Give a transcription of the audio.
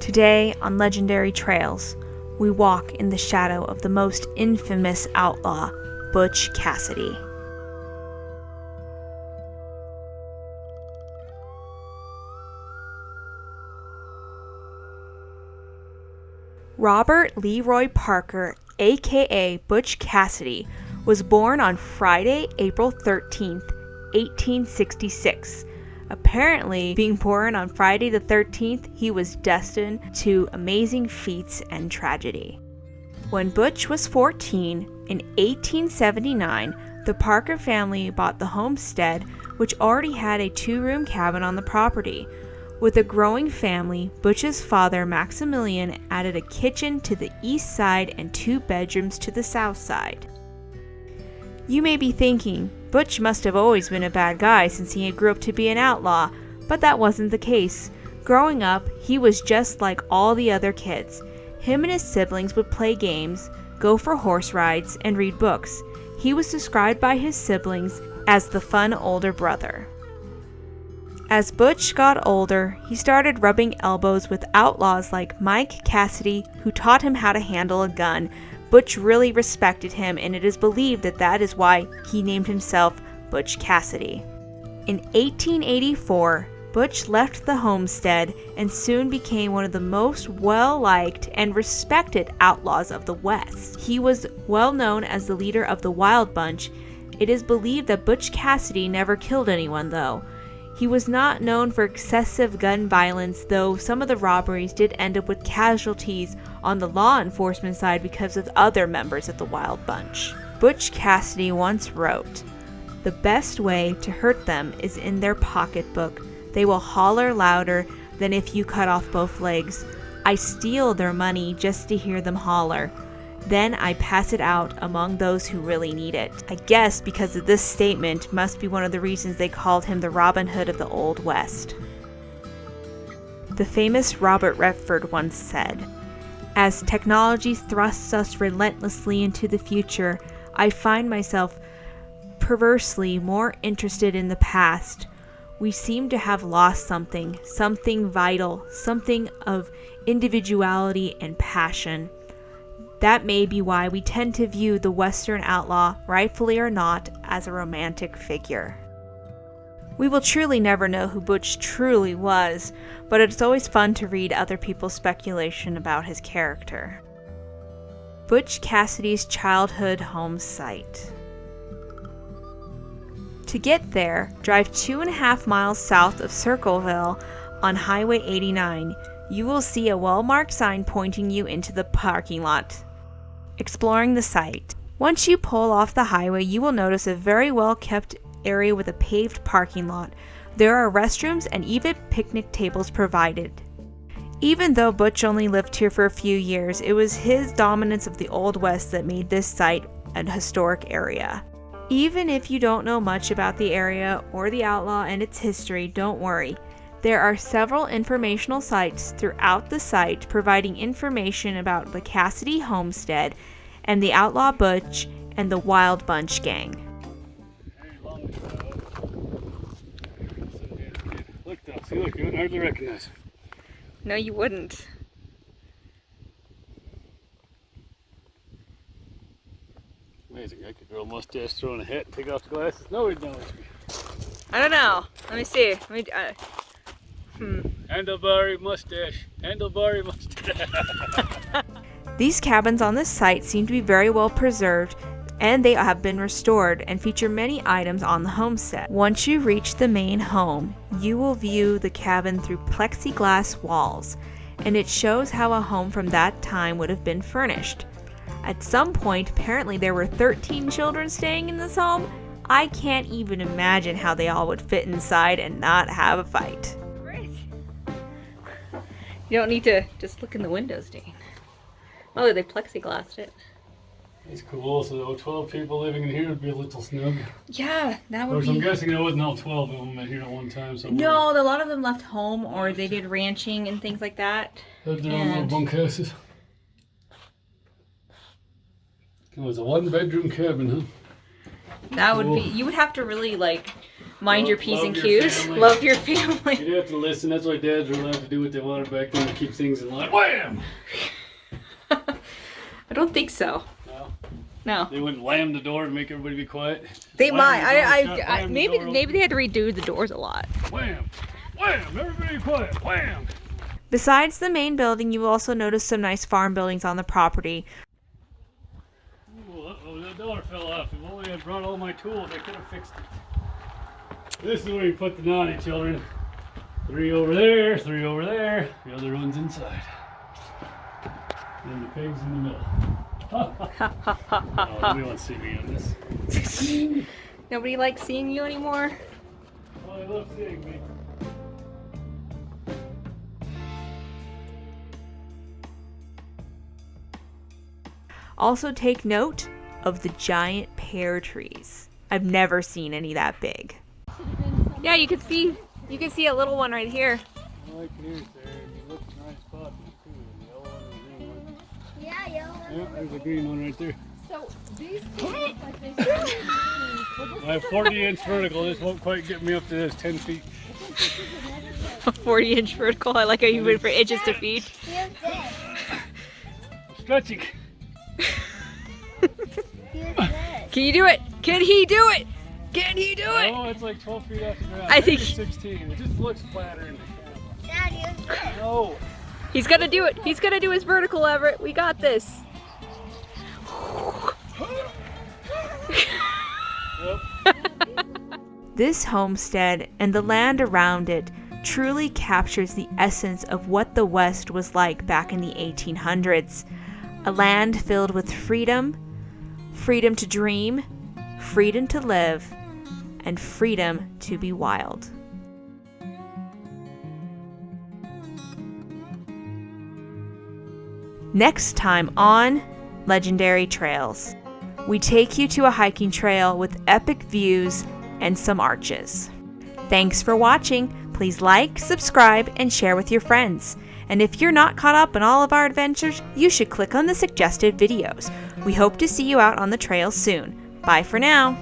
Today, on Legendary Trails, we walk in the shadow of the most infamous outlaw, Butch Cassidy. Robert Leroy Parker, aka Butch Cassidy, was born on Friday, April 13th, 1866. Apparently, being born on Friday the 13th, he was destined to amazing feats and tragedy. When Butch was 14, in 1879, the Parker family bought the homestead, which already had a 2-room cabin on the property. With a growing family, Butch's father, Maximilian, added a kitchen to the east side and 2 bedrooms to the south side. You may be thinking, Butch must have always been a bad guy since he grew up to be an outlaw, but that wasn't the case. Growing up, he was just like all the other kids. Him and his siblings would play games, go for horse rides, and read books. He was described by his siblings as the fun older brother. As Butch got older, he started rubbing elbows with outlaws like Mike Cassidy, who taught him how to handle a gun. Butch really respected him, and it is believed that that is why he named himself Butch Cassidy. In 1884, Butch left the homestead and soon became one of the most well-liked and respected outlaws of the West. He was well known as the leader of the Wild Bunch. It is believed that Butch Cassidy never killed anyone, though. He was not known for excessive gun violence, though some of the robberies did end up with casualties on the law enforcement side because of other members of the Wild Bunch. Butch Cassidy once wrote, "The best way to hurt them is in their pocketbook. They will holler louder than if you cut off both legs. I steal their money just to hear them holler. Then I pass it out among those who really need it." I guess because of this statement must be one of the reasons they called him the Robin Hood of the Old West. The famous Robert Redford once said, "As technology thrusts us relentlessly into the future, I find myself perversely more interested in the past. We seem to have lost something vital, something of individuality and passion. That may be why we tend to view the Western outlaw, rightfully or not, as a romantic figure." We will truly never know who Butch truly was, but it's always fun to read other people's speculation about his character. Butch Cassidy's childhood home site. To get there, drive 2.5 miles south of Circleville on Highway 89. You will see a well-marked sign pointing you into the parking lot. Exploring the site. Once you pull off the highway, you will notice a very well-kept area with a paved parking lot. There are restrooms and even picnic tables provided. Even though Butch only lived here for a few years, it was his dominance of the Old West that made this site an historic area. Even if you don't know much about the area or the outlaw and its history, don't worry. There are several informational sites throughout the site providing information about the Cassidy homestead and the outlaw Butch and the Wild Bunch gang. Look though, see, look, you wouldn't hardly recognize him. No, you wouldn't. Amazing, I could grow a mustache, throw in a hat, and take off the glasses. Nobody'd know it's me. I don't know. Let me see. Handlebar mustache. Handlebar mustache. These cabins on this site seem to be very well preserved, and they have been restored and feature many items on the homestead. Once you reach the main home, you will view the cabin through plexiglass walls, and it shows how a home from that time would have been furnished. At some point, apparently there were 13 children staying in this home. I can't even imagine how they all would fit inside and not have a fight. Great. You don't need to just look in the windows, Dane. Oh, they plexiglassed it. It's cool, so 12 people living in here would be a little snug. Yeah, that would Of course, be... I'm guessing there wasn't all 12 of them here at one time. Somewhere. No, a lot of them left home or they did ranching and things like that. Had their own little bunkhouses. It was a 1-bedroom cabin, huh? That would be... You would have to really, like, Mind your P's and Q's. Family. Love your family. You do have to listen. That's why dads were allowed to do what they wanted back then to keep things in line. Wham! I don't think so. No. They wouldn't lam the door to make everybody be quiet. They might. Maybe Maybe they had to redo the doors a lot. Wham! Wham! Everybody be quiet. Wham! Besides the main building, you will also notice some nice farm buildings on the property. Ooh, uh-oh, that door fell off. If only I brought all my tools, I could have fixed it. This is where you put the naughty children. 3 over there, 3 over there. The other one's inside. And the pig's in the middle. Oh, nobody wants to see me on this. Nobody likes seeing you anymore? Oh, I love seeing me. Also take note of the giant pear trees. I've never seen any that big. Yeah, you can see a little one right here. I like yours there. You look nice spot too. The yellow one and the green one. Yeah, yellow one. Yeah, there's a green one right there. So these two look like they should I have 40-inch vertical. This won't quite get me up to this 10 feet. A 40-inch vertical. I like how you wait for inches to feed. Here's this. Stretching. Here's this. Can you do it? Can he do it? Can he do it? Oh, it's like 12 feet off the ground. I think- Maybe 16. It just looks flatter in the camera. Dad, here's this. No. He's gonna do it. He's gonna do his vertical, Everett. We got this. This homestead and the land around it truly captures the essence of what the West was like back in the 1800s. A land filled with freedom, freedom to dream, freedom to live, and freedom to be wild. Next time on Legendary Trails, we take you to a hiking trail with epic views and some arches. Thanks for watching. Please like, subscribe, and share with your friends. And if you're not caught up on all of our adventures, you should click on the suggested videos. We hope to see you out on the trails soon. Bye for now.